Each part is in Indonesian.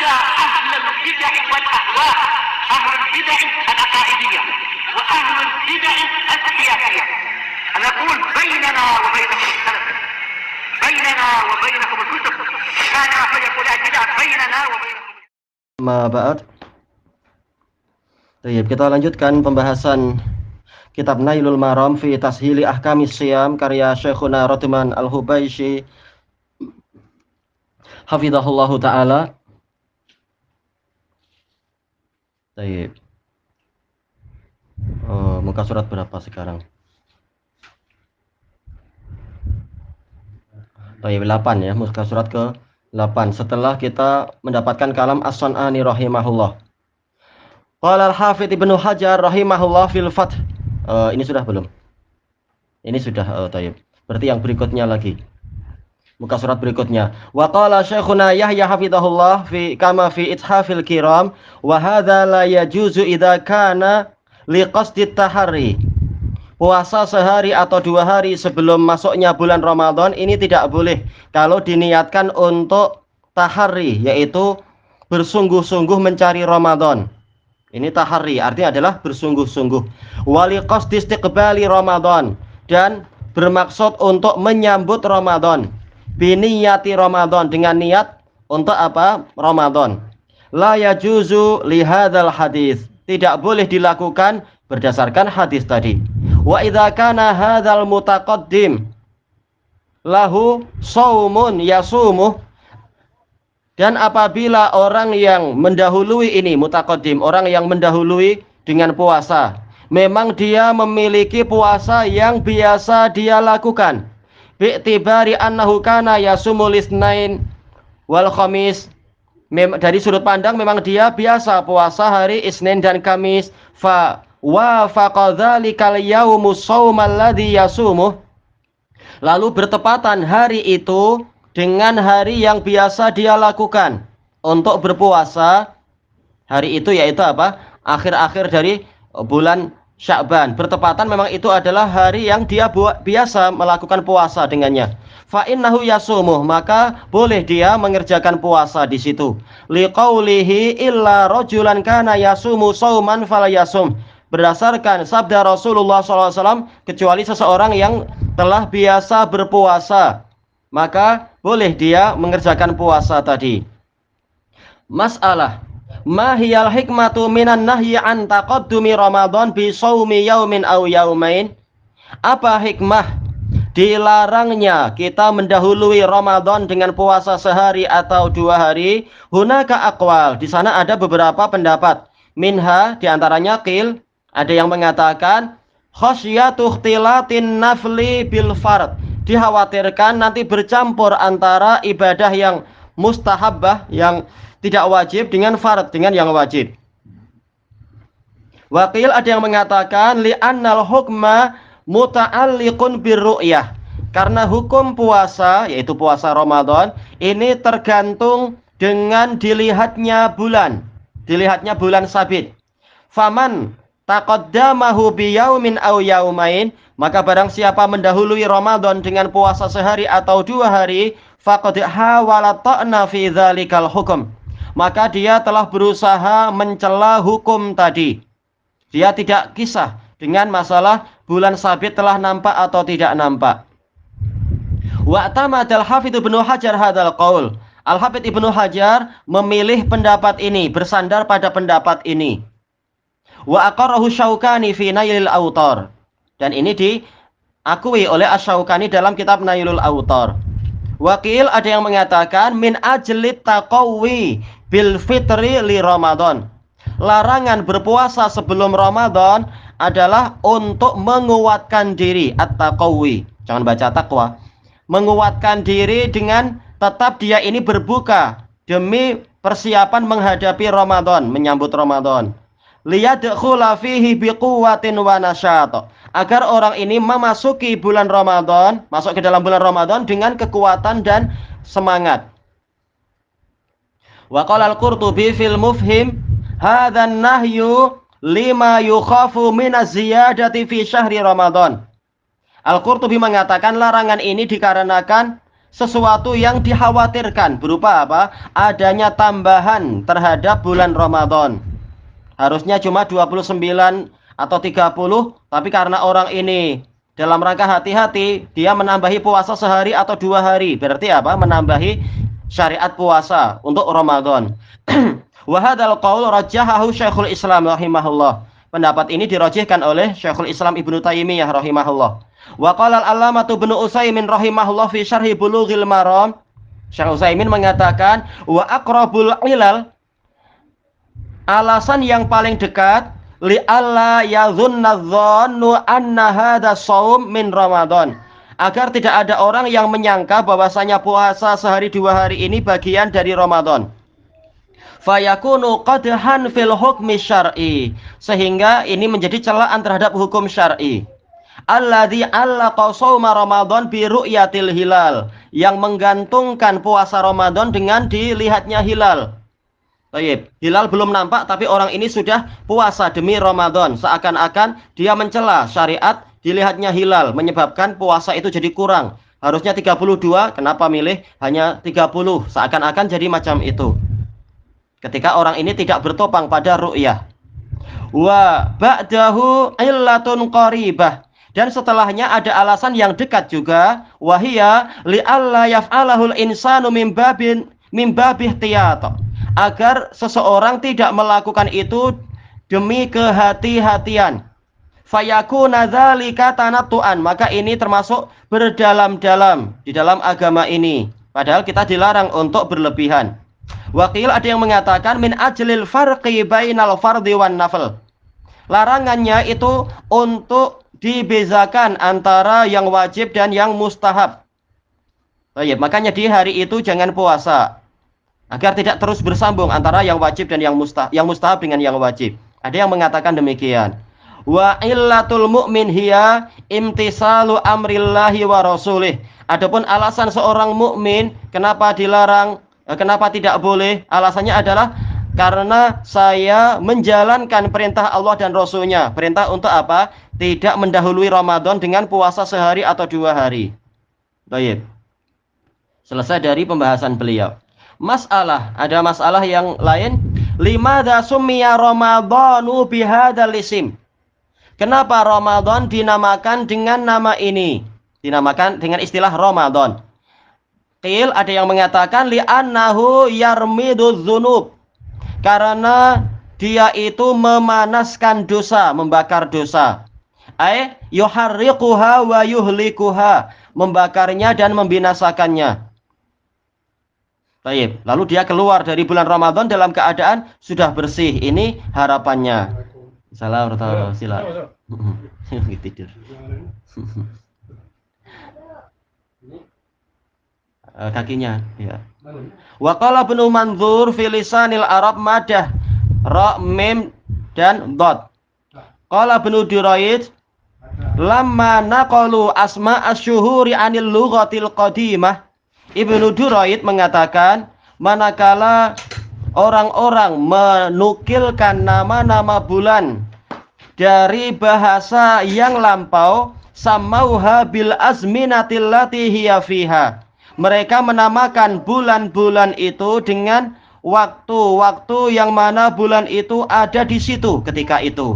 ada ahlul bid'ah wal ahwa, ahlul bid'ah al-aqaidiyah wa ahlul bid'ah al-siyasiyah. Ana aqul bainana wa bainakum al-salaf, bainana wa bainakum al-kutub, kana fayaqul al-bid'ah bainana wa bainakum. Ma ba'd. Baik, kita lanjutkan pembahasan kitab Nailul Maram fi Tashili Ahkamis Syiyam karya Syekhuna Radman Al-Hubaisy hafizahullahu taala. Baik. Muka surat berapa sekarang? Baik, 8 ya, muka surat ke 8 setelah kita mendapatkan kalam As-San'ani rahimahullah. Qala Al-Hafidz Ibnu Hajar rahimahullah fil Fath. Ini sudah belum? Ini sudah, tayyib. Berarti yang berikutnya lagi. Muka surat berikutnya. Wa qala Syekhuna Yahya hafizahullah fi kama fi Ithafil Kiram wa hadza la yajuzu idza kana liqasdit taharri. Puasa sehari atau 2 hari sebelum masuknya bulan Ramadan ini tidak boleh kalau diniatkan untuk tahari, yaitu bersungguh-sungguh mencari Ramadan. Ini tahari artinya adalah bersungguh-sungguh. Wali qasdi istiqbali Ramadan, dan bermaksud untuk menyambut Ramadan. Biniyati Ramadan, dengan niat untuk apa? Ramadan. La yajuzu li hadzal hadis. Tidak boleh dilakukan berdasarkan hadis tadi. Wa idza kana hadzal mutaqaddim lahu shaumun yasumuh. Dan apabila orang yang mendahului ini, mutaqaddim, orang yang mendahului dengan puasa, memang dia memiliki puasa yang biasa dia lakukan. Bi'tibari annahu kana yasumul isnain wal khamis. Dari sudut pandang memang dia biasa puasa hari Isnin dan Kamis. Fa wafaqa dzalikal yaumus shaumal ladzi yasumuh. Lalu bertepatan hari itu dengan hari yang biasa dia lakukan untuk berpuasa. Hari itu yaitu apa? Akhir-akhir dari bulan Sya'ban. Bertepatan memang itu adalah hari yang dia biasa melakukan puasa dengannya. Fa innahu yasumuh, maka boleh dia mengerjakan puasa di situ. Liqaulihi illa rajulan kana yasumu sauman falayasum. Berdasarkan sabda Rasulullah SAW, kecuali seseorang yang telah biasa berpuasa, maka boleh dia mengerjakan puasa tadi. Masalah, ma hiyal hikmatu minan nahyi an taqaddumi Ramadan bi shaumi yaumin aw yaumain? Apa hikmah dilarangnya kita mendahului Ramadan dengan puasa sehari atau 2 hari? Hunaka aqwal, di sana ada beberapa pendapat. Minha, diantaranya qil, ada yang mengatakan khasyatu ikhtilatin nafli bil fard. Dikhawatirkan nanti bercampur antara ibadah yang mustahabbah, yang tidak wajib, dengan fard, dengan yang wajib. Waqil, ada yang mengatakan li'annal hukma muta'alliqun birru'yah. Karena hukum puasa, yaitu puasa Ramadan, ini tergantung dengan dilihatnya bulan sabit. Faman taqaddamahu biyaumin aw yaumain, maka barang siapa mendahului Ramadan dengan puasa sehari atau 2 hari, faqad hawala ta'na fi dzalikal hukum, maka dia telah berusaha mencela hukum tadi. Dia tidak kisah dengan masalah bulan sabit telah nampak atau tidak nampak. Wa tamadal Hafidz Ibnu Hajar hadzal qaul. Al-Hafidz Ibnu Hajar memilih pendapat ini, bersandar pada pendapat ini. Wa aqarrahu Syaukani fi Nailil Autar, dan ini diakui oleh Asy-Syaukani dalam kitab Nailul Autar. Waqil, ada yang mengatakan min ajlit taqawwi bil fitri li Ramadan. Larangan berpuasa sebelum Ramadan adalah untuk menguatkan diri, at-taqawwi. Jangan baca taqwa. Menguatkan diri dengan tetap dia ini berbuka demi persiapan menghadapi Ramadan, menyambut Ramadan. Liyadkhula fihi biquwwatin wa nasyat, agar orang ini memasuki bulan Ramadan, masuk ke dalam bulan Ramadan dengan kekuatan dan semangat. Wa qala al-Qurtubi fil Mufhim, hadzan nahyu lima yukhafu min az-ziyadati fi syahri Ramadan. Al-Qurtubi mengatakan larangan ini dikarenakan sesuatu yang dikhawatirkan berupa apa? Adanya tambahan terhadap bulan Ramadan. Harusnya cuma 29 atau 30, tapi karena orang ini dalam rangka hati-hati, dia menambahi puasa sehari atau 2 hari. Berarti apa? Menambahi syariat puasa untuk Ramadan. Wa hadzal qaul rajjahahu Syekhul Islam rahimahullah. Pendapat ini dirajihkan oleh Syekhul Islam Ibnu Taimiyah rahimahullah. Wa qala al-Allamah Ibnu Utsaimin rahimahullah fi syarhi Bulughil Maram. Syekh Utsaimin mengatakan wa aqrabul ilal, alasan yang paling dekat, li alla yadhunna dhannu anna hadha shaum min Ramadan, agar tidak ada orang yang menyangka bahwasanya puasa sehari 2 hari ini bagian dari Ramadan. Fayakunu qadhan fil hukmi syar'i, sehingga ini menjadi celaan terhadap hukum syar'i. Alladzi allaqa shauma Ramadan bi ru'yatil hilal, yang menggantungkan puasa Ramadan dengan dilihatnya hilal. Baik, hilal belum nampak tapi orang ini sudah puasa demi Ramadan, seakan-akan dia mencela syariat. Dilihatnya hilal menyebabkan puasa itu jadi kurang. Harusnya 32, kenapa milih hanya 30? Seakan-akan jadi macam itu. Ketika orang ini tidak bertopang pada ru'yah. Wa ba'dahu illatun qaribah, dan setelahnya ada alasan yang dekat juga, wahia li alla yaf'alahul insanu min babi ihtiyat, agar seseorang tidak melakukan itu demi kehati-hatian. Fayakuna dzalika tanattu'an, maka ini termasuk berdalam-dalam di dalam agama ini, padahal kita dilarang untuk berlebihan. Wakil ada yang mengatakan min ajlil farqi bainal fardhi wan nafl, larangannya itu untuk dibezakan antara yang wajib dan yang mustahab. Baik, makanya di hari itu jangan puasa, agar tidak terus bersambung antara yang wajib dan yang mustahab dengan yang wajib. Ada yang mengatakan demikian. Wa illatul mu'min hiya imtisalu amrillahi wa rasulih. Adapun alasan seorang mukmin kenapa dilarang, kenapa tidak boleh, alasannya adalah karena saya menjalankan perintah Allah dan Rasulnya. Perintah untuk apa? Tidak mendahului Ramadan dengan puasa sehari atau 2 hari. Baik. Selesai dari pembahasan beliau. Ada masalah yang lain. Limadza summiya Ramadhanu bihadzal isim? Kenapa Ramadan dinamakan dengan nama ini? Dinamakan dengan istilah Ramadan. Qil, ada yang mengatakan li'annahu yarmiduz dzunub, karena dia itu memanaskan dosa, membakar dosa. Ai yuharriquha wa yuhlikuha, membakarnya dan membinasakannya. Baik, lalu dia keluar dari bulan Ramadan dalam keadaan sudah bersih. Ini harapannya. Salam warahmatullahi wabarakatuh. Tidur. Kakinya, ya. Wa qala Ibnu Manzur fi lisanil Arab madah ra mim dan dad. Qala Ibnu Durayd lamma naqalu asma asyuhuri anil lughatil qadimah. Ibnu Durayd mengatakan manakala orang-orang menukilkan nama-nama bulan dari bahasa yang lampau, samauha bil azminatil lati hiya fiha, mereka menamakan bulan-bulan itu dengan waktu-waktu yang mana bulan itu ada di situ ketika itu.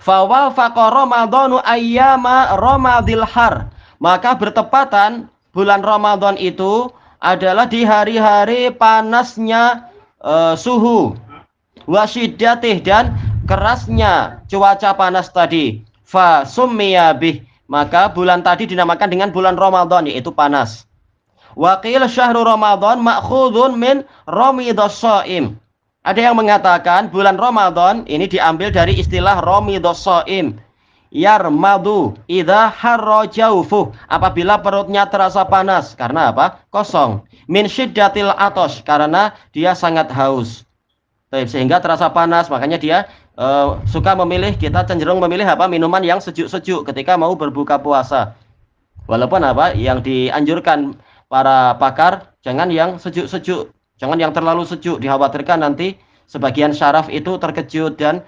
Fawafaqa Ramadhanu ayyama ramadil har, maka bertepatan bulan Ramadan itu adalah di hari-hari panasnya suhu, wasyiddatih, dan kerasnya cuaca panas tadi. Fa summiya bih, maka bulan tadi dinamakan dengan bulan Ramadan, yaitu panas. Waqil syahrul Ramadan ma'khudun min ramidhas shaim. Ada yang mengatakan bulan Ramadan ini diambil dari istilah ramidhas shaim. Yarmadu idza harra jawfuh, apabila perutnya terasa panas. Karena apa? Kosong. Min syiddatil atos, karena dia sangat haus. Sehingga terasa panas, makanya dia suka memilih, kita cenderung memilih apa? Minuman yang sejuk-sejuk ketika mau berbuka puasa. Walaupun apa? Yang dianjurkan para pakar, jangan yang sejuk-sejuk, jangan yang terlalu sejuk, dikhawatirkan nanti sebagian syaraf itu terkejut dan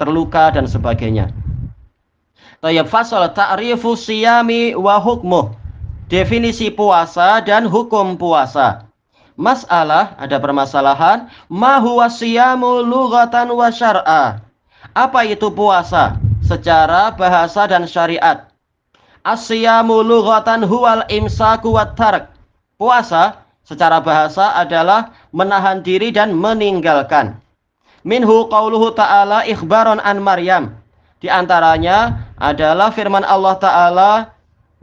terluka dan sebagainya. Tayyib fasal ta'rifu siyami wa hukmuh. definisi puasa dan hukum puasa. Masalah, ada permasalahan, ma huwa siyamu lughatan wa syar'a. Apa itu puasa secara bahasa dan syariat? As-siyamu lughatan huwal imsaku wat tark. Puasa secara bahasa adalah menahan diri dan meninggalkan. Minhu qauluhu ta'ala ikhbaron an Maryam. Di antaranya adalah firman Allah Ta'ala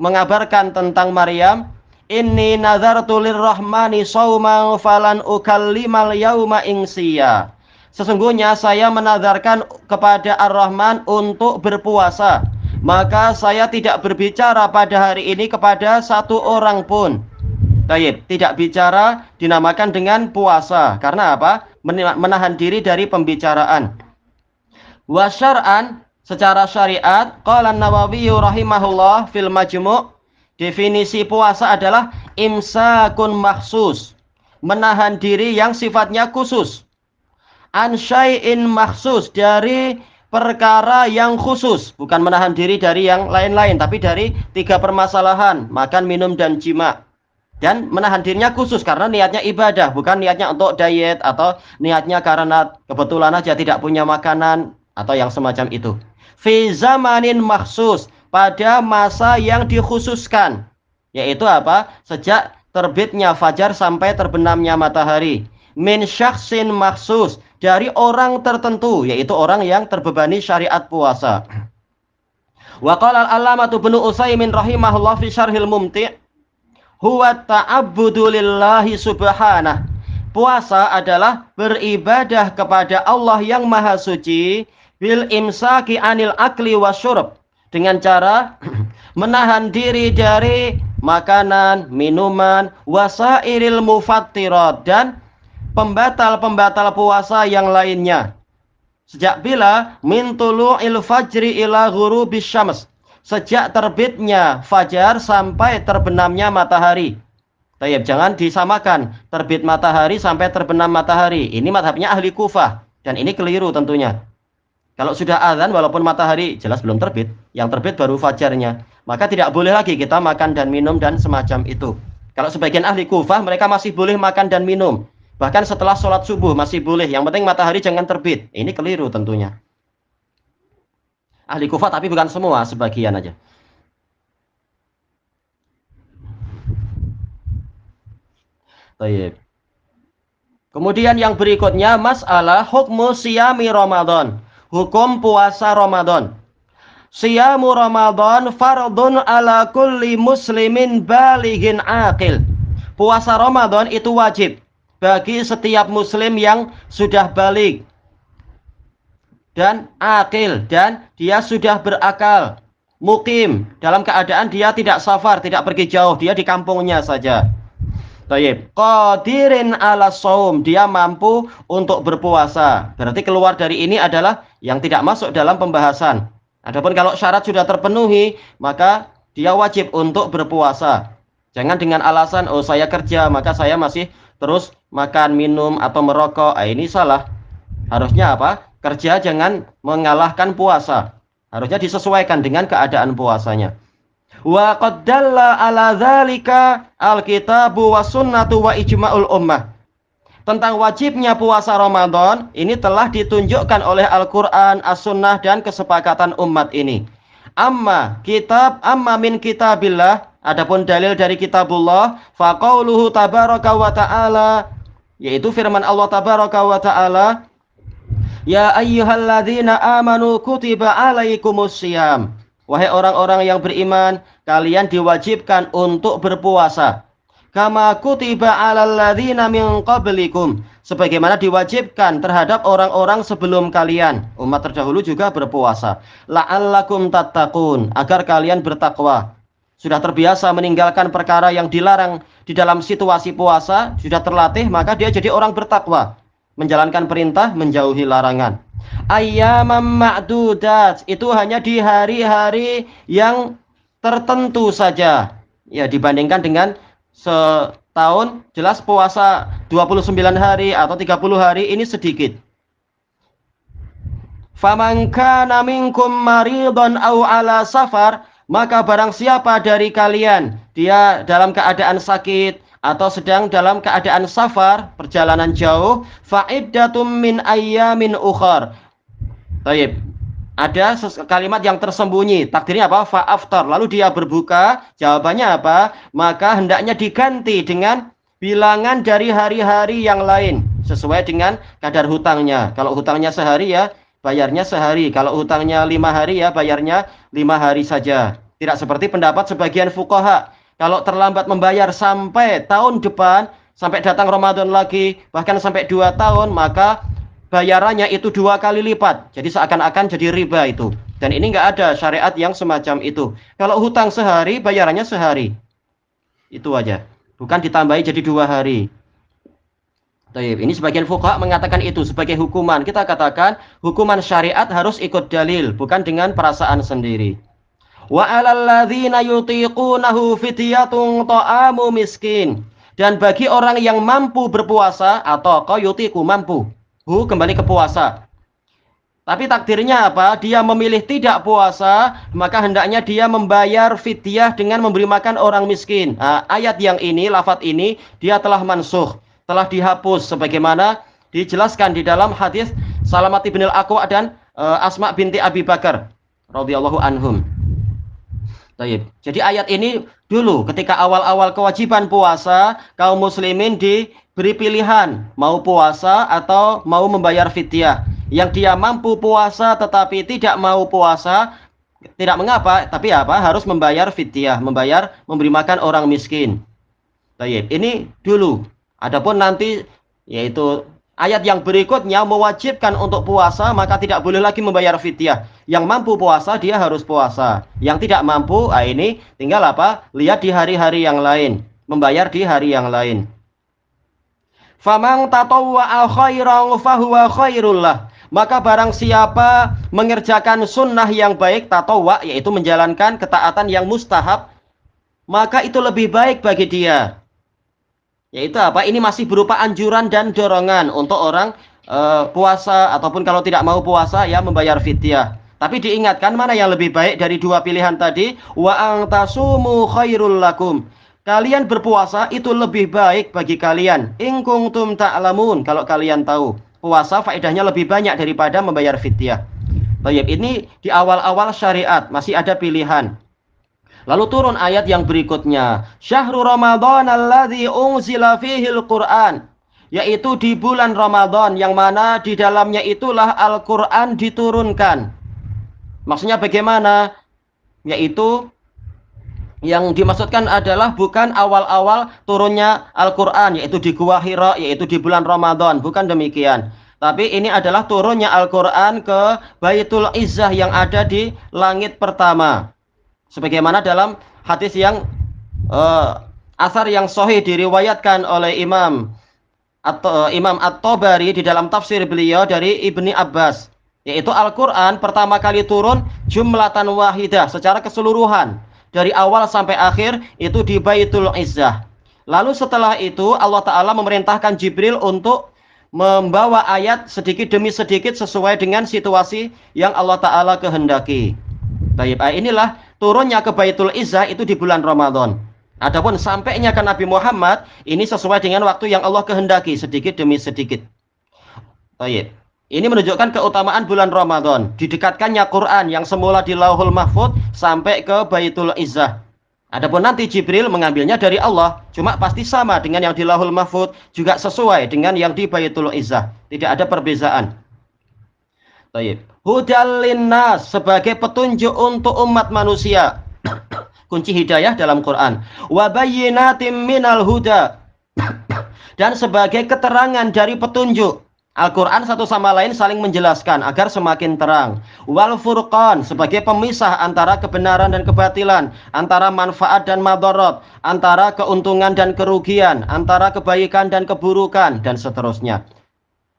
mengabarkan tentang Maryam, inni nazartu lirrahmani shauman falan ukallimal yauma insiya. Sesungguhnya saya menazarkan kepada Ar-Rahman untuk berpuasa, maka saya tidak berbicara pada hari ini kepada satu orang pun. Baik, tidak bicara dinamakan dengan puasa. Karena apa? Menahan diri dari pembicaraan. Wa syar'an, secara syariat, qala an-Nawawi rahimahullah fil Majmu', definisi puasa adalah imsakun makhsus, menahan diri yang sifatnya khusus. An syai'in makhsus, dari perkara yang khusus, bukan menahan diri dari yang lain-lain, tapi dari 3 permasalahan, makan, minum, dan jima. Dan menahan dirinya khusus karena niatnya ibadah, bukan niatnya untuk diet atau niatnya karena kebetulan aja tidak punya makanan atau yang semacam itu. Fi zamanin makhsus, pada masa yang dikhususkan, yaitu apa? Sejak terbitnya fajar sampai terbenamnya matahari. Min syakhsin makhsus, dari orang tertentu, yaitu orang yang terbebani syariat puasa. Wa qala al-allamatu Ibnu Utsaimin rahimahullah fi syarhil mumti', huwa ta'abbudu lillahi subhanah. Puasa adalah beribadah kepada Allah yang maha suci, bil imsaki anil akli wasyurb, dengan cara menahan diri dari makanan, minuman, wasairil mufattirat, dan pembatal-pembatal puasa yang lainnya. Sejak bila? Min tulu'il fajri ila ghurubis syams, sejak terbitnya fajar sampai terbenamnya matahari. Tayyib, jangan disamakan terbit matahari sampai terbenam matahari. Ini mazhabnya ahli Kufah dan ini keliru tentunya. Kalau sudah azan walaupun matahari jelas belum terbit, yang terbit baru fajarnya, maka tidak boleh lagi kita makan dan minum dan semacam itu. Kalau sebagian ahli Kufah mereka masih boleh makan dan minum, bahkan setelah sholat subuh masih boleh, yang penting matahari jangan terbit. Ini keliru tentunya. Ahli Kufah, tapi bukan semua, sebagian aja. Baik. Kemudian yang berikutnya masalah hukmu siyami Ramadan, hukum puasa Ramadan. Siyamu Ramadan fardun ala kulli muslimin balighin aqil. Puasa Ramadan itu wajib bagi setiap muslim yang sudah balik dan akil, dan dia sudah berakal, mukim, dalam keadaan dia tidak safar, tidak pergi jauh, dia di kampungnya saja. Baik, qadirin ala shaum, dia mampu untuk berpuasa. Berarti keluar dari ini adalah yang tidak masuk dalam pembahasan. Adapun kalau syarat sudah terpenuhi, maka dia wajib untuk berpuasa. Jangan dengan alasan, oh saya kerja, maka saya masih terus makan, minum, atau merokok. Ini salah. Harusnya apa? Kerja jangan mengalahkan puasa. Harusnya disesuaikan dengan keadaan puasanya. Wa qad dalla ala dzalika alkitabu was sunnatu wa ijma'ul ummah. Tentang wajibnya puasa Ramadan ini telah ditunjukkan oleh Al-Qur'an, As-Sunnah, dan kesepakatan umat ini. Amma min kitabillah, adapun dalil dari kitabullah, fa qauluhu tabaraka wa ta'ala, yaitu firman Allah tabaraka wa ta'ala, ya ayyuhalladzina amanu kutiba alaikumus syiyam. Wahai orang-orang yang beriman, kalian diwajibkan untuk berpuasa. Kama kutiba alal ladzina min qablikum, sebagaimana diwajibkan terhadap orang-orang sebelum kalian. Umat terdahulu juga berpuasa. La'allakum tattaqun, agar kalian bertakwa. Sudah terbiasa meninggalkan perkara yang dilarang di dalam situasi puasa, sudah terlatih, maka dia jadi orang bertakwa, menjalankan perintah, menjauhi larangan. Ayyamam ma'dudat, itu hanya di hari-hari yang tertentu saja. Ya, dibandingkan dengan setahun, jelas puasa 29 hari atau 30 hari ini sedikit. Faman kana minkum maridun aw ala safar, Maka barang siapa dari kalian dia dalam keadaan sakit atau sedang dalam keadaan safar, perjalanan jauh, fa'iddatum min ayyamin ukhar. Baik. Ada kalimat yang tersembunyi, takdirnya apa? Fa'aftar. Lalu dia berbuka, jawabannya apa? Maka hendaknya diganti dengan bilangan dari hari-hari yang lain sesuai dengan kadar hutangnya. Kalau hutangnya sehari ya bayarnya sehari. Kalau hutangnya 5 hari ya bayarnya 5 hari saja. Tidak seperti pendapat sebagian fuqaha. Kalau terlambat membayar sampai tahun depan, sampai datang Ramadan lagi, bahkan sampai 2 tahun, maka bayarannya itu 2 kali lipat. Jadi seakan-akan jadi riba itu. Dan ini nggak ada syariat yang semacam itu. Kalau hutang sehari, bayarannya sehari. Itu aja. Bukan ditambahi jadi 2 hari. Ini sebagian fuqaha mengatakan itu sebagai hukuman. Kita katakan hukuman syariat harus ikut dalil, bukan dengan perasaan sendiri. Wa 'alal ladzina yutiqunahu fidyatun ta'amu miskin. Dan bagi orang yang mampu berpuasa atau yutiqu mampu, kembali ke puasa. Tapi takdirnya apa? Dia memilih tidak puasa, maka hendaknya dia membayar fidyah dengan memberi makan orang miskin. Nah, ayat yang ini, lafaz ini, dia telah mansukh, telah dihapus sebagaimana dijelaskan di dalam hadis Salamat bin al-Aqwa dan Asma binti Abi Bakar radhiyallahu anhum. Jadi ayat ini dulu ketika awal-awal kewajiban puasa, kaum muslimin diberi pilihan mau puasa atau mau membayar fidyah. Yang dia mampu puasa tetapi tidak mau puasa, tidak mengapa, tapi apa? Harus membayar fidyah, memberi makan orang miskin. Ini dulu. Adapun nanti yaitu ayat yang berikutnya mewajibkan untuk puasa, maka tidak boleh lagi membayar fidyah. Yang mampu puasa dia harus puasa. Yang tidak mampu, ini tinggal apa? Lihat di hari-hari yang lain, membayar di hari yang lain. Famang tatawwa'a khairan fahuwa khairullah. Maka barang siapa mengerjakan sunnah yang baik, tatawwa yaitu menjalankan ketaatan yang mustahab, maka itu lebih baik bagi dia. Yaitu apa? Ini masih berupa anjuran dan dorongan untuk orang puasa ataupun kalau tidak mau puasa ya membayar fidyah. Tapi diingatkan mana yang lebih baik dari 2 pilihan tadi? Wa antasumu khairul lakum. Kalian berpuasa itu lebih baik bagi kalian. In kuntum ta'lamun, kalau kalian tahu. Puasa faedahnya lebih banyak daripada membayar fidyah. Ini di awal-awal syariat masih ada pilihan. Lalu turun ayat yang berikutnya, Syahrul Ramadan alladzi unzila fihil Qur'an, yaitu di bulan Ramadan yang mana di dalamnya itulah Al-Qur'an diturunkan. Maksudnya bagaimana? Yaitu yang dimaksudkan adalah bukan awal-awal turunnya Al-Qur'an, yaitu di Gua Hira, yaitu di bulan Ramadan, bukan demikian. Tapi ini adalah turunnya Al-Qur'an ke Baitul Izzah yang ada di langit pertama. Sebagaimana dalam hadis yang asar yang sahih diriwayatkan oleh Imam At-Tabari di dalam tafsir beliau dari Ibni Abbas, yaitu Al-Qur'an pertama kali turun jumlatan wahidah secara keseluruhan dari awal sampai akhir itu di Baitul Izzah. Lalu setelah itu Allah Ta'ala memerintahkan Jibril untuk membawa ayat sedikit demi sedikit sesuai dengan situasi yang Allah Ta'ala kehendaki. Inilah turunnya ke Baitul Izzah itu di bulan Ramadan. Adapun sampainya ke Nabi Muhammad ini sesuai dengan waktu yang Allah kehendaki sedikit demi sedikit. Ini menunjukkan keutamaan bulan Ramadan. Didekatkannya Quran yang semula di Lauhul Mahfuz sampai ke Baitul Izzah. Adapun nanti Jibril mengambilnya dari Allah, cuma pasti sama dengan yang di Lauhul Mahfuz, juga sesuai dengan yang di Baitul Izzah. Tidak ada perbezaan. Hudal linnas, sebagai petunjuk untuk umat manusia. Kunci hidayah dalam Quran. Wa bayyinatim minal huda. Dan sebagai keterangan dari petunjuk. Al-Quran satu sama lain saling menjelaskan agar semakin terang. Wal furqan, sebagai pemisah antara kebenaran dan kebatilan, antara manfaat dan madarat, antara keuntungan dan kerugian, antara kebaikan dan keburukan, dan seterusnya.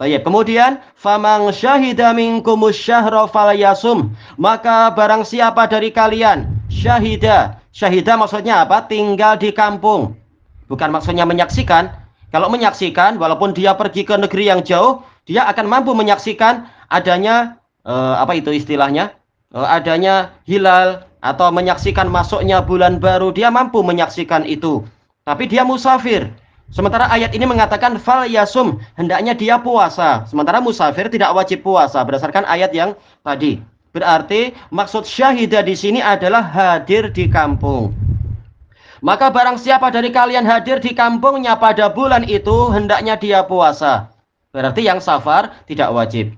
Kemudian famang syahida minkumus syahra falyasum, maka barang siapa dari kalian syahida maksudnya apa? Tinggal di kampung, bukan maksudnya menyaksikan. Kalau menyaksikan, walaupun dia pergi ke negeri yang jauh, dia akan mampu menyaksikan adanya apa itu istilahnya, adanya hilal, atau menyaksikan masuknya bulan baru, dia mampu menyaksikan itu. Tapi dia musafir. Sementara ayat ini mengatakan fal yasum, hendaknya dia puasa. Sementara musafir tidak wajib puasa berdasarkan ayat yang tadi. Berarti maksud syahida di sini adalah hadir di kampung. Maka barang siapa dari kalian hadir di kampungnya pada bulan itu, hendaknya dia puasa. Berarti yang safar tidak wajib.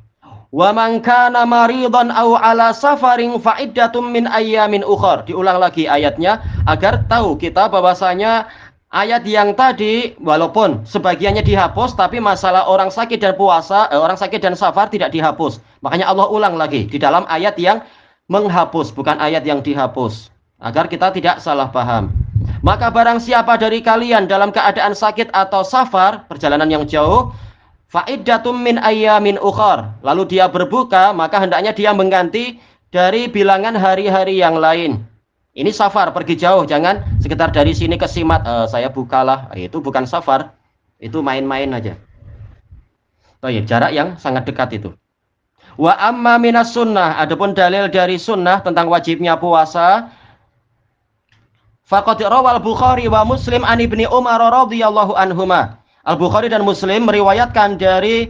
Wa man kana maridan aw ala safarin fa iddatum min ayyamin ukhar. Diulang lagi ayatnya agar tahu kita bahwasanya ayat yang tadi walaupun sebagiannya dihapus, tapi masalah orang sakit dan puasa, orang sakit dan safar tidak dihapus. Makanya Allah ulang lagi di dalam ayat yang menghapus, bukan ayat yang dihapus, agar kita tidak salah paham. Maka barang siapa dari kalian dalam keadaan sakit atau safar, perjalanan yang jauh, fa'iddatum min ayyamin ukhar, lalu dia berbuka, maka hendaknya dia mengganti dari bilangan hari-hari yang lain. Ini safar, pergi jauh, jangan sekitar dari sini ke Simat, saya bukalah, itu bukan safar, itu main-main aja. Oh ya, jarak yang sangat dekat itu. Wa amma minas sunnah, adapun dalil dari sunnah tentang wajibnya puasa, faqad rawal Bukhari wa Muslim an Ibni Umar radhiyallahu anhuma. Al-Bukhari dan Muslim meriwayatkan dari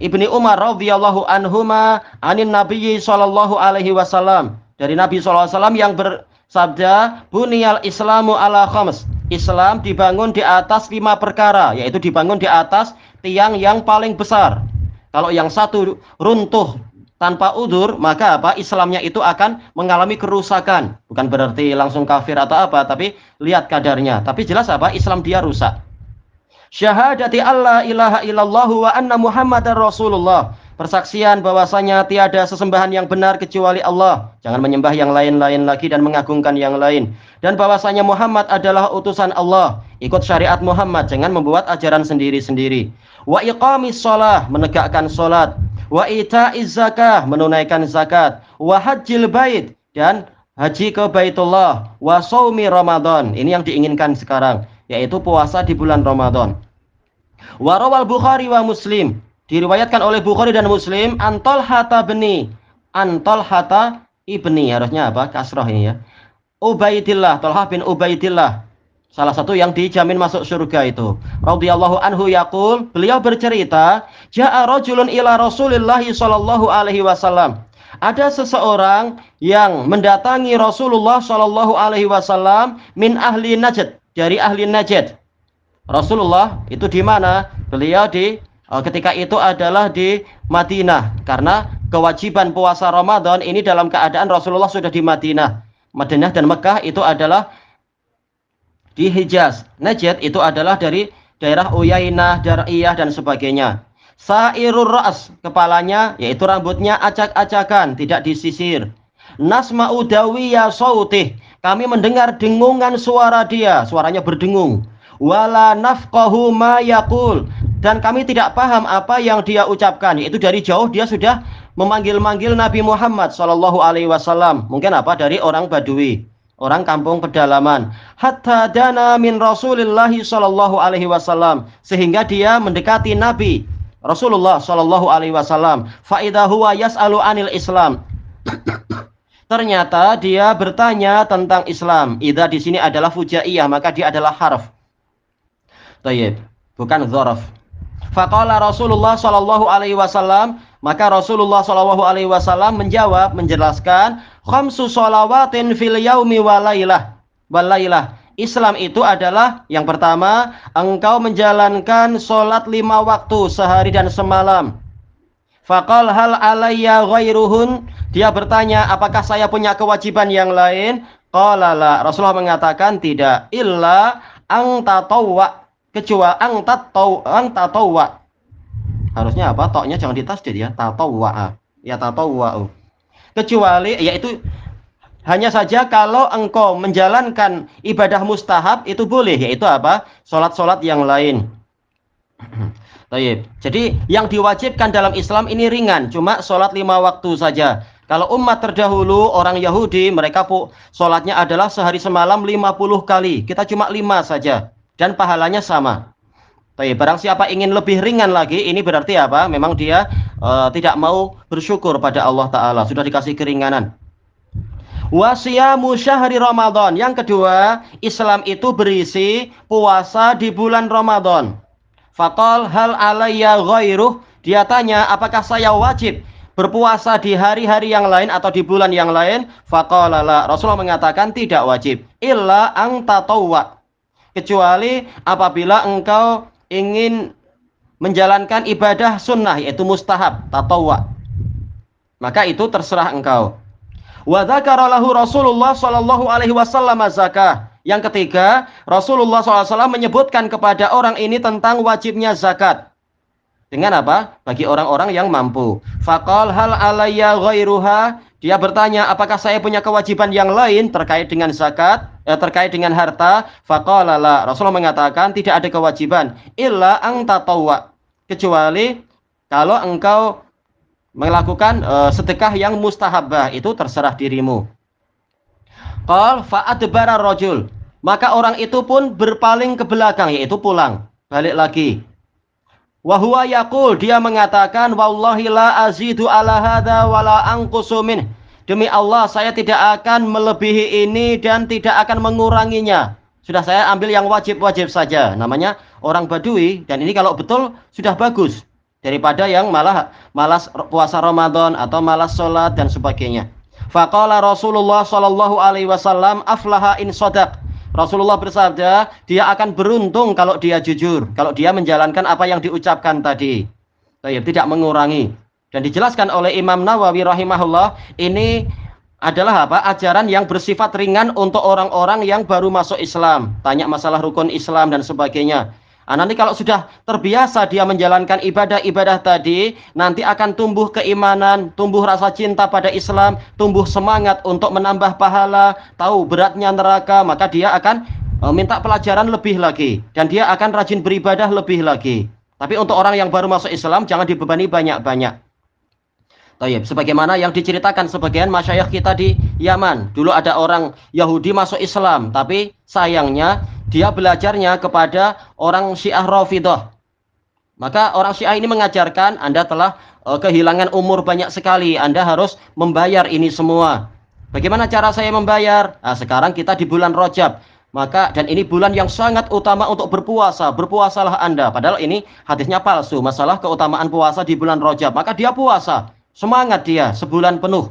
Ibni Umar radhiyallahu anhuma anin Nabi sallallahu alaihi wasallam, dari Nabi sallallahu alaihi wasallam yang bersabda, buniyal islamu ala khams. Islam dibangun di atas 5 perkara, yaitu dibangun di atas tiang yang paling besar. Kalau yang satu runtuh tanpa udzur, maka apa? Islamnya itu akan mengalami kerusakan. Bukan berarti langsung kafir atau apa, tapi lihat kadarnya. Tapi jelas apa? Islam dia rusak. Syahadati alla ilaha illallah wa anna muhammadar rasulullah. Persaksian bahwasanya tiada sesembahan yang benar kecuali Allah. Jangan menyembah yang lain-lain lagi dan mengagungkan yang lain. Dan bahwasanya Muhammad adalah utusan Allah. Ikut syariat Muhammad, jangan membuat ajaran sendiri-sendiri. Wa iqamis shalah, menegakkan salat. Wa ita'iz zakah, menunaikan zakat. Wa hajjil bait, dan haji ke Baitullah. Wa shaumi Ramadan, ini yang diinginkan sekarang, yaitu puasa di bulan Ramadan. Wa rawal Bukhari wa Muslim, diriwayatkan oleh Bukhari dan Muslim, Antol Hata ibni, harusnya apa? Kasroh ini ya. Ubaidillah, Tolhah bin Ubaidillah, salah satu yang dijamin masuk surga itu. Radhiyallahu anhu yaqul, beliau bercerita, ja'a rajulun ila Rasulillah sallallahu alaihi wasallam. Ada seseorang yang mendatangi Rasulullah sallallahu alaihi wasallam min ahli Najd, dari ahli Najd. Rasulullah itu di mana? Beliau ketika itu adalah di Madinah, karena kewajiban puasa Ramadan ini dalam keadaan Rasulullah sudah di Madinah. Madinah dan Mekah itu adalah di Hijaz. Najd itu adalah dari daerah Uyainah, Dar'iyah dan sebagainya. Sa'irur ra's, kepalanya yaitu rambutnya acak-acakan, tidak disisir. Nasma'u dawiya sautih, kami mendengar dengungan suara dia, suaranya berdengung. Wala nafqahu ma yaqul, dan kami tidak paham apa yang dia ucapkan. Yaitu dari jauh dia sudah memanggil-manggil Nabi Muhammad sallallahu alaihi wasallam. Mungkin apa? Dari orang Badui, orang kampung pedalaman. Hatta dana min Rasulillah sallallahu alaihi wasallam, sehingga dia mendekati Nabi Rasulullah sallallahu alaihi wasallam. Fa idza huwa yas'alu anil Islam. Ternyata dia bertanya tentang Islam. Idza di sini adalah fujaiyah, maka dia adalah harf. Thayyib, bukan dzaraf. Faqala Rasulullah sallallahu alaihi wasallam, maka Rasulullah sallallahu alaihi wasallam menjawab, menjelaskan, khamsu shalawatin fil yaumi walailah. Islam itu adalah yang pertama, engkau menjalankan sholat 5 waktu sehari dan semalam. Faqal hal alayya ghairuhun, dia bertanya, apakah saya punya kewajiban yang lain? Qala la, Rasulullah mengatakan tidak, illa ang tatawwa, kecuali ang tatawwa. Harusnya apa? Toknya jangan ditasdid ya, tatawwa. Ya tatawwa. Kecuali yaitu hanya saja kalau engkau menjalankan ibadah mustahab itu boleh, yaitu apa? Salat-salat yang lain. Baik. Jadi yang diwajibkan dalam Islam ini ringan, cuma salat 5 waktu saja. Kalau umat terdahulu orang Yahudi, mereka salatnya adalah sehari semalam 50 kali. Kita cuma 5 saja dan pahalanya sama. Tapi barang siapa ingin lebih ringan lagi, ini berarti apa? Memang dia tidak mau bersyukur pada Allah Ta'ala. Sudah dikasih keringanan. Wa siyamu syahri Ramadan. Yang kedua, Islam itu berisi puasa di bulan Ramadan. Faqal hal alayya ghairuh. Dia tanya, apakah saya wajib berpuasa di hari-hari yang lain atau di bulan yang lain? Faqala la. Rasulullah mengatakan tidak wajib. Illa ang tatawwa. Kecuali apabila engkau ingin menjalankan ibadah sunnah, yaitu mustahab, tatawwa. Maka itu terserah engkau. Wa dzakara lahu Rasulullah sallallahu alaihi wasallam zakah. Yang ketiga, Rasulullah SAW menyebutkan kepada orang ini tentang wajibnya zakat. Dengan apa? Bagi orang-orang yang mampu. Faqal hal alayya ghairuha. Dia bertanya, apakah saya punya kewajiban yang lain terkait dengan zakat, terkait dengan harta? Faqala la. Rasulullah mengatakan tidak ada kewajiban illa ang tatawwa. Kecuali kalau engkau melakukan sedekah yang mustahabah, itu terserah dirimu. Qal fa'adbara rajul. Maka orang itu pun berpaling ke belakang, yaitu pulang, balik lagi. Wa huwa yaqul, dia mengatakan wallahi la azidu ala hadza wala anqusu min. Demi Allah saya tidak akan melebihi ini dan tidak akan menguranginya. Sudah saya ambil yang wajib-wajib saja. Namanya orang Badui, dan ini kalau betul sudah bagus. Daripada yang malas puasa Ramadan atau malas sholat dan sebagainya. Faqala Rasulullah sallallahu alaihi wasallam aflaha in shadaq. Rasulullah bersabda, dia akan beruntung kalau dia jujur, kalau dia menjalankan apa yang diucapkan tadi. Tidak mengurangi. Dan dijelaskan oleh Imam Nawawi rahimahullah, ini adalah apa? Ajaran yang bersifat ringan untuk orang-orang yang baru masuk Islam. Tanya masalah rukun Islam dan sebagainya. Nanti kalau sudah terbiasa dia menjalankan ibadah-ibadah tadi, nanti akan tumbuh keimanan, tumbuh rasa cinta pada Islam, tumbuh semangat untuk menambah pahala, tahu beratnya neraka, maka dia akan minta pelajaran lebih lagi, dan dia akan rajin beribadah lebih lagi. Tapi untuk orang yang baru masuk Islam, jangan dibebani banyak-banyak. Sebagaimana yang diceritakan sebagian masyayikh kita di Yaman. Dulu ada orang Yahudi masuk Islam, tapi sayangnya dia belajarnya kepada orang Syiah Rafidah. Maka orang Syiah ini mengajarkan, Anda telah kehilangan umur banyak sekali, Anda harus membayar ini semua. Bagaimana cara saya membayar? Sekarang kita di bulan Rajab. Dan ini bulan yang sangat utama untuk berpuasa. Berpuasalah Anda. Padahal ini hadisnya palsu, masalah keutamaan puasa di bulan Rajab. Maka dia puasa. Semangat dia sebulan penuh.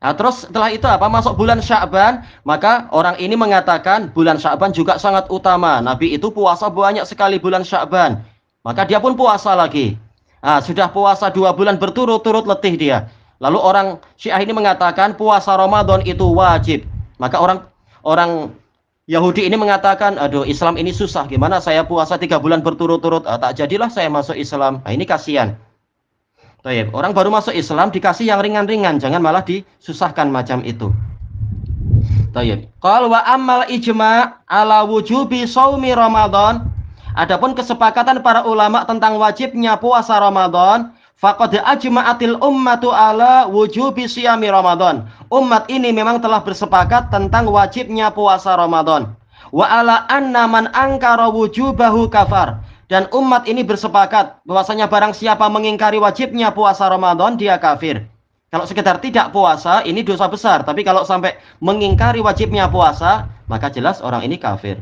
Terus setelah itu masuk bulan Sya'ban, maka orang ini mengatakan bulan Sya'ban juga sangat utama. Nabi itu puasa banyak sekali bulan Sya'ban. Maka dia pun puasa lagi. Sudah puasa 2 bulan berturut-turut, letih dia. Lalu orang Syiah ini mengatakan puasa Ramadan itu wajib. Maka orang Yahudi ini mengatakan, aduh Islam ini susah, gimana saya puasa 3 bulan berturut-turut, tak jadilah saya masuk Islam. Ini kasihan. Orang baru masuk Islam dikasih yang ringan-ringan, jangan malah disusahkan macam itu. Qal wa ammal ijma' ala wujubi shaumi Ramadan. Adapun kesepakatan para ulama tentang wajibnya puasa Ramadan, faqad ajma'atil ummatu ala wujubi siyami Ramadan. Umat ini memang telah bersepakat tentang wajibnya puasa Ramadan. Wa ala anna man ankara wujubahu kafar. Dan umat ini bersepakat bahwasanya barang siapa mengingkari wajibnya puasa Ramadan, dia kafir. Kalau sekedar tidak puasa, ini dosa besar. Tapi kalau sampai mengingkari wajibnya puasa, maka jelas orang ini kafir.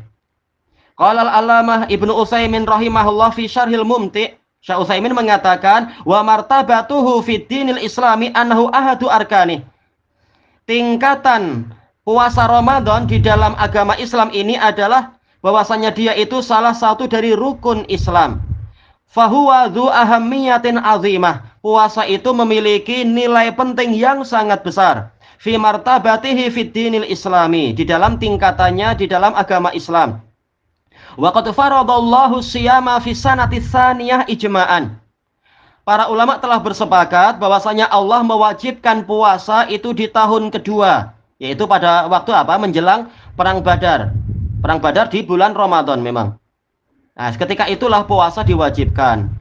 Qala al-allamah Ibnu Utsaimin rahimahullah fi Syarhil Mumti'. Syekh Utsaimin mengatakan, wa martabatuhu fid dinil islami annahu ahadu arkani. Tingkatan puasa Ramadan di dalam agama Islam ini adalah bahwasanya dia itu salah satu dari rukun Islam. Fahuwa dzu ahammiyatin azimah. Puasa itu memiliki nilai penting yang sangat besar. Fi martabatihi fid dinil islami, di dalam tingkatannya di dalam agama Islam. Wa qad faradallahu siyama fi sanati tsaniyah ijma'an. Para ulama telah bersepakat bahwasanya Allah mewajibkan puasa itu di tahun kedua, yaitu pada waktu menjelang perang Badar. Perang Badar di bulan Ramadan memang. Ketika itulah puasa diwajibkan.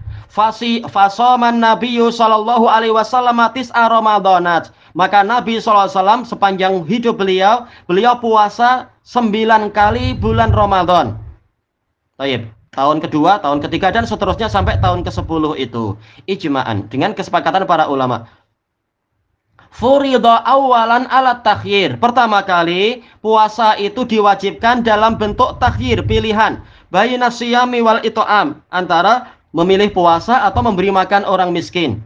Fasoman Nabiyyu sallallahu alaihi wasallam tis'a Ramadanat. Maka Nabi sallallahu alaihi wasallam sepanjang hidup beliau puasa 9 kali bulan Ramadan. Tahun kedua, tahun ketiga dan seterusnya sampai tahun ke-10 itu ijma'an dengan kesepakatan para ulama. Furida awalan ala takhyir. Pertama kali puasa itu diwajibkan dalam bentuk takhyir, pilihan. Bayna siyami wal it'am, antara memilih puasa atau memberi makan orang miskin.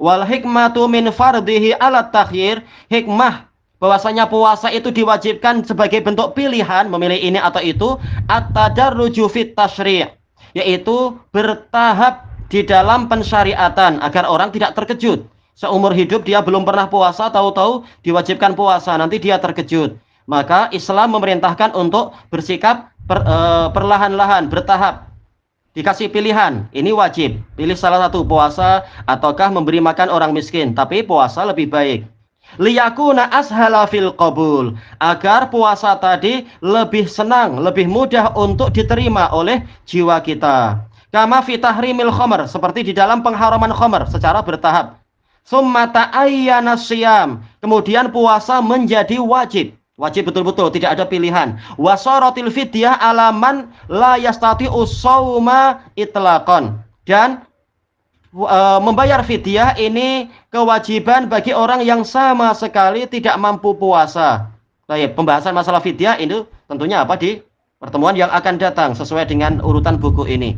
Wal hikmatu min fardhihi ala takhyir, hikmah bahwasanya puasa itu diwajibkan sebagai bentuk pilihan, memilih ini atau itu, at-tadarruju fit tasyri', yaitu bertahap di dalam pensyariatan agar orang tidak terkejut. Seumur hidup dia belum pernah puasa, tahu-tahu diwajibkan puasa, nanti dia terkejut. Maka Islam memerintahkan untuk bersikap perlahan-lahan, bertahap. Dikasih pilihan, ini wajib, pilih salah satu, puasa ataukah memberi makan orang miskin, tapi puasa lebih baik. Liyakuna ashala fil qabul, agar puasa tadi lebih senang, lebih mudah untuk diterima oleh jiwa kita. Kama fi tahrimil khamr, seperti di dalam pengharaman khamr secara bertahap. Summa ta'ayyana siyam, kemudian puasa menjadi wajib. Wajib betul-betul, tidak ada pilihan. Wasaratil fidyah alaman la yastati'u shauma itlaqan. Dan membayar fidyah ini kewajiban bagi orang yang sama sekali tidak mampu puasa. Baik, pembahasan masalah fidyah itu tentunya apa di pertemuan yang akan datang sesuai dengan urutan buku ini.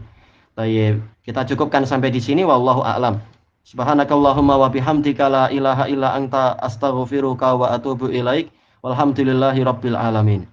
Baik, kita cukupkan sampai di sini, wallahu a'lam. Subhanakallahumma wa bihamdika la ilaha illa anta astaghfiruka wa atubu ilaik. Walhamdulillahi rabbil alamin.